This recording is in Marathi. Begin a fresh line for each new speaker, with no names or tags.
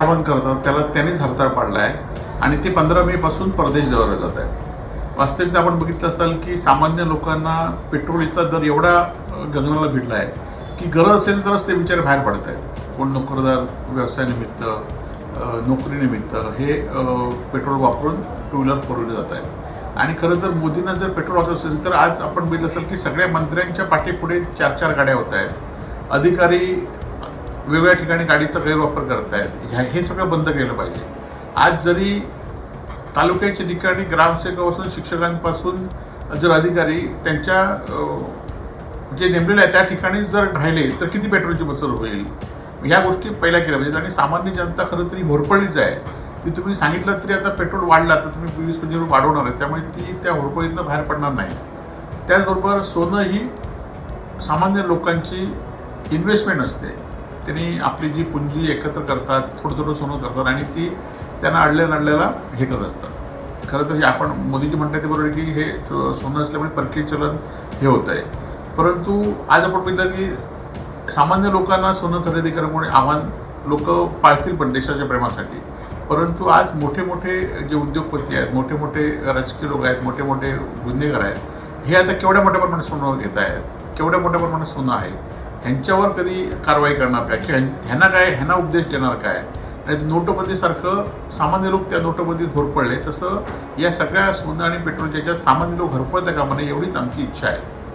आवाहन करतात त्याला त्यांनीच हरताळ पाडला आहे आणि ते 15 मे पासून परदेश दौऱ्यावर जात आहे. वास्तविकता आपण बघितलं असाल की सामान्य लोकांना पेट्रोलचा दर एवढा गगनाला भिडला आहे की गरज असेल तरच ते बिचारे बाहेर पडत आहेत. कोण नोकरदार व्यवसायानिमित्त, नोकरीनिमित्त हे पेट्रोल वापरून टू व्हीलर फोर व्हीलर जात आहे. आणि खरं तर मोदींना जर पेट्रोल वाचत असेल तर आज आपण बघितलं असेल की सगळ्या मंत्र्यांच्या पाठीपुढे 4-4 गाड्या होत आहेत. अधिकारी वेगवेगळ्या ठिकाणी गाडीचा गैरवापर करत आहेत. हे सगळं बंद केलं पाहिजे. आज जरी तालुक्याच्या ठिकाणी ग्रामसेवकापासून शिक्षकांपासून जर अधिकारी त्यांच्या जे नेमलेले आहे त्या ठिकाणी जर राहिले तर किती पेट्रोलची बचत होईल, ह्या गोष्टी पहिल्या केल्या पाहिजेत. आणि सामान्य जनता खरं तरी होरपळीच आहे की तुम्ही सांगितलं तरी आता पेट्रोल वाढला तर तुम्ही 20-25 वाढवणार आहे, त्यामुळे ती त्या होरपळीतनं बाहेर पडणार नाही. त्याचबरोबर सोनं ही सामान्य लोकांची इन्व्हेस्टमेंट असते. त्यांनी आपली जी पुंजी एकत्र करतात, थोडं थोडं सोनं करतात आणि ती त्यांना अडल्याला हे करत असतात. खरं तर हे आपण मोदीजी म्हणतात ते बरोबर की हे सोनं असल्यामुळे परकीय चलन हे होत आहे. परंतु आज आपण बघितलं की सामान्य लोकांना सोनं खरेदी करण्यामुळे आव्हान लोक पाळतील पण देशाच्या प्रेमासाठी. परंतु आज मोठे मोठे जे उद्योगपती आहेत, मोठे मोठे राजकीय लोक आहेत, मोठे मोठे गुन्हेगार आहेत, हे आता केवढ्या मोठ्या प्रमाणात सोनं घेत आहेत, केवढ्या मोठ्या प्रमाणात सोनं आहे, ह्यांच्यावर कधी कारवाई करणार काय की ह्यांना उपदेश देणार काय. आणि नोटबंदीसारखं सामान्य लोक त्या नोटबंदीत होरपळले, तसं या सगळ्या सोनं आणि पेट्रोलच्या याच्यात सामान्य लोक होरपळता कामा नये एवढीच आमची इच्छा आहे.